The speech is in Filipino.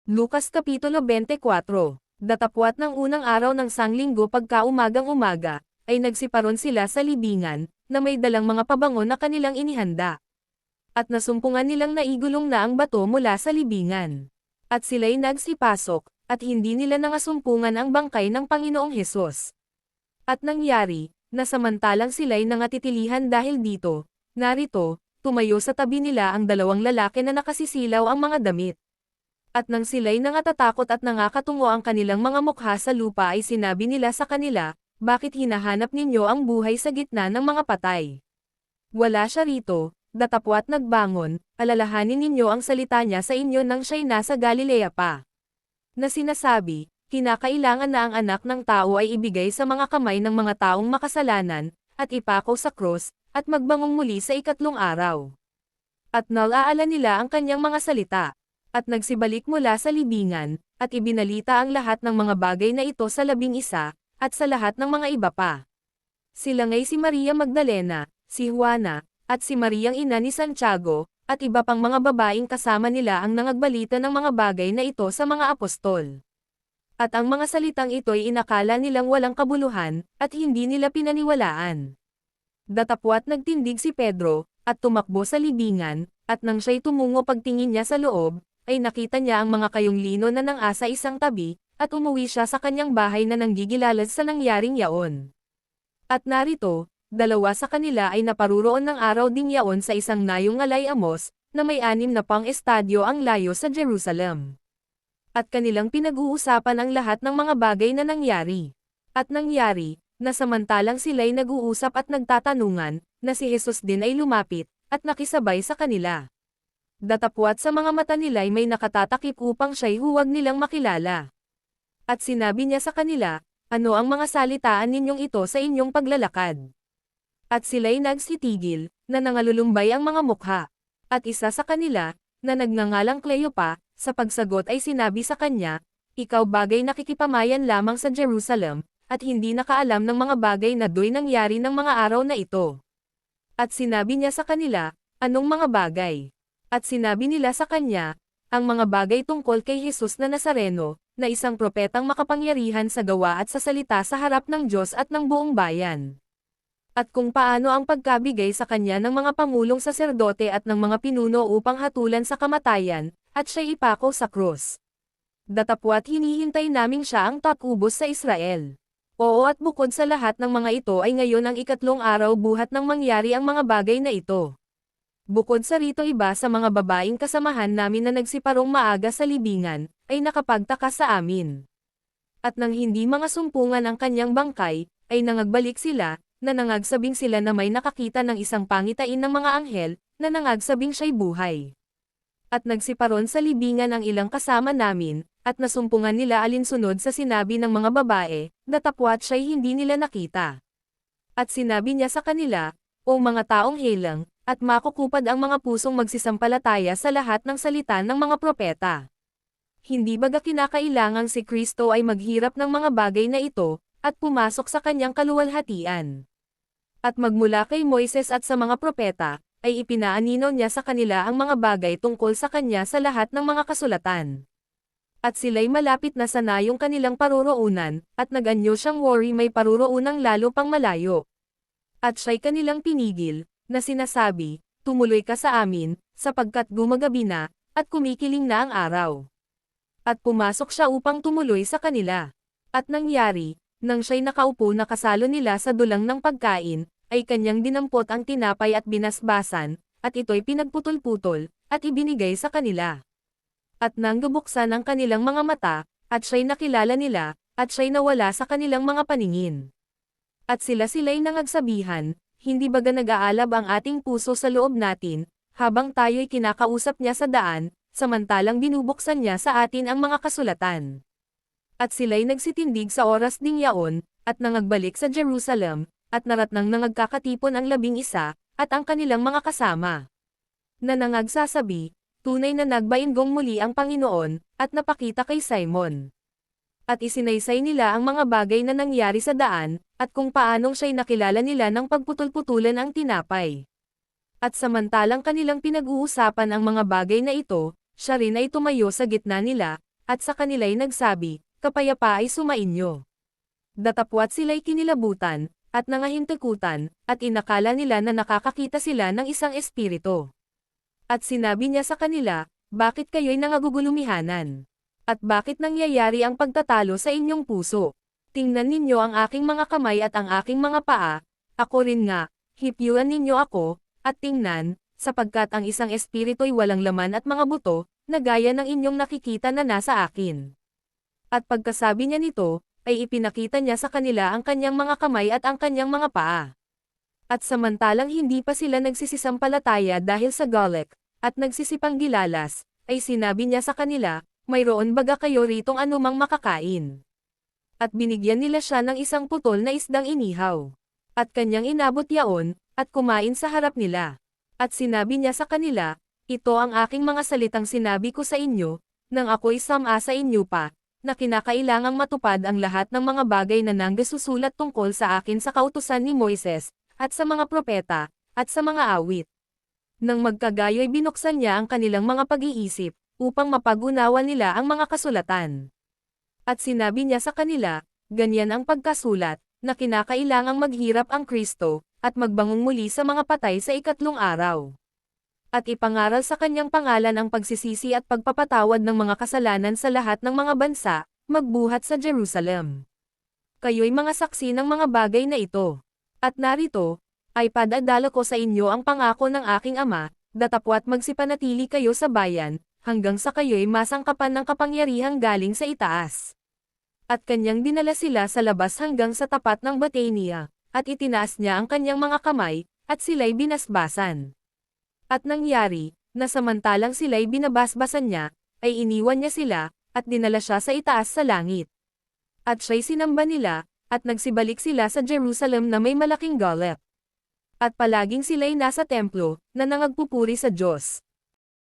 Lukas Kapitulo 24. Datapwat ng unang araw ng sanglinggo pagkaumagang-umaga, ay nagsiparon sila sa libingan, na may dalang mga pabango na kanilang inihanda. At nasumpungan nilang naigulong na ang bato mula sa libingan. At sila'y nagsipasok, at hindi nila nangasumpungan ang bangkay ng Panginoong Hesus. At nangyari, na samantalang sila'y nangatitilihan dahil dito, narito, tumayo sa tabi nila ang dalawang lalaki na nakasisilaw ang mga damit. At nang sila'y nangatatakot at nangakatungo ang kanilang mga mukha sa lupa ay sinabi nila sa kanila, bakit hinahanap ninyo ang buhay sa gitna ng mga patay? Wala siya rito, datapwat nagbangon, alalahanin ninyo ang salita niya sa inyo nang siya'y nasa Galilea pa. Na sinasabi, kinakailangan na ang anak ng tao ay ibigay sa mga kamay ng mga taong makasalanan, at ipako sa krus, at magbangong muli sa ikatlong araw. At nalaala nila ang kanyang mga salita. At nagsibalik mula sa libingan, at ibinalita ang lahat ng mga bagay na ito sa 11, at sa lahat ng mga iba pa. Sila ngay si Maria Magdalena, si Juana, at si Mariang ina ni Santiago, at iba pang mga babaeng kasama nila ang nangagbalita ng mga bagay na ito sa mga apostol. At ang mga salitang ito'y inakala nilang walang kabuluhan, at hindi nila pinaniwalaan. Datapwat nagtindig si Pedro, at tumakbo sa libingan, at nang siya'y tumungo pagtingin niya sa loob, ay nakita niya ang mga kayong lino na nang-asa isang tabi, at umuwi siya sa kanyang bahay na nanggigilalad sa nangyaring yaon. At narito, dalawa sa kanila ay naparuroon ng araw ding yaon sa isang nayong ngalay Amos, na may 6 na pang estadyo ang layo sa Jerusalem. At kanilang pinag-uusapan ang lahat ng mga bagay na nangyari. At nangyari, na samantalang sila'y nag-uusap at nagtatanungan, na si Jesus din ay lumapit, at nakisabay sa kanila. Datapwat sa mga mata nila'y may nakatatakip upang siya'y huwag nilang makilala. At sinabi niya sa kanila, ano ang mga salitaan ninyong ito sa inyong paglalakad? At sila'y nagsitigil, na nangalulumbay ang mga mukha. At isa sa kanila, na nagngangalang Cleopa, sa pagsagot ay sinabi sa kanya, ikaw bagay nakikipamayan lamang sa Jerusalem, at hindi nakaalam ng mga bagay na do'y nangyari ng mga araw na ito. At sinabi niya sa kanila, anong mga bagay? At sinabi nila sa kanya, ang mga bagay tungkol kay Jesus na Nazareno, na isang propetang makapangyarihan sa gawa at sa salita sa harap ng Diyos at ng buong bayan. At kung paano ang pagkabigay sa kanya ng mga pangulong saserdote at ng mga pinuno upang hatulan sa kamatayan, at siya'y ipako sa krus. Datapwat hinihintay naming siya ang tatubos sa Israel. Oo, at bukod sa lahat ng mga ito ay ngayon ang ikatlong araw buhat nang mangyari ang mga bagay na ito. Bukod sa rito iba sa mga babaeng kasamahan namin na nagsiparong maaga sa libingan, ay nakapagtaka sa amin. At nang hindi mga sumpungan ang kanyang bangkay, ay nangagbalik sila, na nangagsabing sila na may nakakita ng isang pangitain ng mga anghel, na nangagsabing siya'y buhay. At nagsiparon sa libingan ang ilang kasama namin, at nasumpungan nila alinsunod sa sinabi ng mga babae, datapwat siya'y hindi nila nakita. At sinabi niya sa kanila, o mga taong helang, at makukupad ang mga pusong magsisampalataya sa lahat ng salita ng mga propeta. Hindi baga kinakailangang si Kristo ay maghirap ng mga bagay na ito, at pumasok sa kanyang kaluwalhatian. At magmula kay Moises at sa mga propeta, ay ipinaanino niya sa kanila ang mga bagay tungkol sa kanya sa lahat ng mga kasulatan. At sila'y malapit na sa nayong kanilang paruroonan, at nag-anyo siyang worry may paruroonang lalo pang malayo. At siya'y kanilang pinigil, na sinasabi, tumuloy ka sa amin, sapagkat gumagabi na, at kumikiling na ang araw. At pumasok siya upang tumuloy sa kanila. At nangyari, nang siya'y nakaupo na kasalo nila sa dulang ng pagkain, ay kanyang dinampot ang tinapay at binasbasan, at ito'y pinagputol-putol, at ibinigay sa kanila. At nang gabuksan ang kanilang mga mata, at siya'y nakilala nila, at siya'y nawala sa kanilang mga paningin. At sila'y nangagsabihan, hindi baga nag-aalab ang ating puso sa loob natin, habang tayo'y kinakausap niya sa daan, samantalang binubuksan niya sa atin ang mga kasulatan. At sila'y nagsitindig sa oras ding yaon, at nangagbalik sa Jerusalem, at naratnang nangagkakatipon ang 11, at ang kanilang mga kasama. Na nangagsasabi, tunay na nagbainggong muli ang Panginoon, at napakita kay Simon. At isinaysay nila ang mga bagay na nangyari sa daan, at kung paanong siya'y nakilala nila ng pagputol-putulan ang tinapay. At samantalang kanilang pinag-uusapan ang mga bagay na ito, siya rin ay tumayo sa gitna nila, at sa kanila'y nagsabi, "Kapayapa ay sumainyo." Datapwat sila'y kinilabutan, at nangahintikutan, at inakala nila na nakakakita sila ng isang espiritu. At sinabi niya sa kanila, "Bakit kayo'y nangagugulumihanan? At bakit nangyayari ang pagtatalo sa inyong puso? Tingnan ninyo ang aking mga kamay at ang aking mga paa, ako rin nga, hipiuan ninyo ako, at tingnan, sapagkat ang isang espiritu'y walang laman at mga buto, na gaya ng inyong nakikita na nasa akin." At pagkasabi niya nito, ay ipinakita niya sa kanila ang kanyang mga kamay at ang kanyang mga paa. At samantalang hindi pa sila nagsisisampalataya dahil sa Golek, at nagsisipanggilalas, ay sinabi niya sa kanila, "Mayroon baga kayo ritong anumang makakain?" At binigyan nila siya ng isang putol na isdang inihaw. At kanyang inabot yaon, at kumain sa harap nila. At sinabi niya sa kanila, "Ito ang aking mga salitang sinabi ko sa inyo, nang ako'y sama sa inyo pa, na kinakailangang matupad ang lahat ng mga bagay na nangasusulat tungkol sa akin sa kautusan ni Moises, at sa mga propeta, at sa mga awit." Nang magkagayo'y binuksan niya ang kanilang mga pag-iisip, upang mapag-unawa nila ang mga kasulatan. At sinabi niya sa kanila, "Ganyan ang pagkasulat, na kinakailangang maghirap ang Kristo, at magbangon muli sa mga patay sa ikatlong araw. At ipangaral sa kanyang pangalan ang pagsisisi at pagpapatawad ng mga kasalanan sa lahat ng mga bansa, magbuhat sa Jerusalem. Kayo'y mga saksi ng mga bagay na ito. At narito, ay padadala ko sa inyo ang pangako ng aking Ama, datapwat magsipanatili kayo sa bayan, hanggang sa kayo'y masangkapan ng kapangyarihang galing sa itaas." At kanyang dinala sila sa labas hanggang sa tapat ng Batania, at itinaas niya ang kanyang mga kamay, at sila'y binasbasan. At nangyari, na samantalang sila'y binabasbasan niya, ay iniwan niya sila, at dinala siya sa itaas sa langit. At siya'y sinamba nila, at nagsibalik sila sa Jerusalem na may malaking galep. At palaging sila'y nasa templo, na nangagpupuri sa Diyos.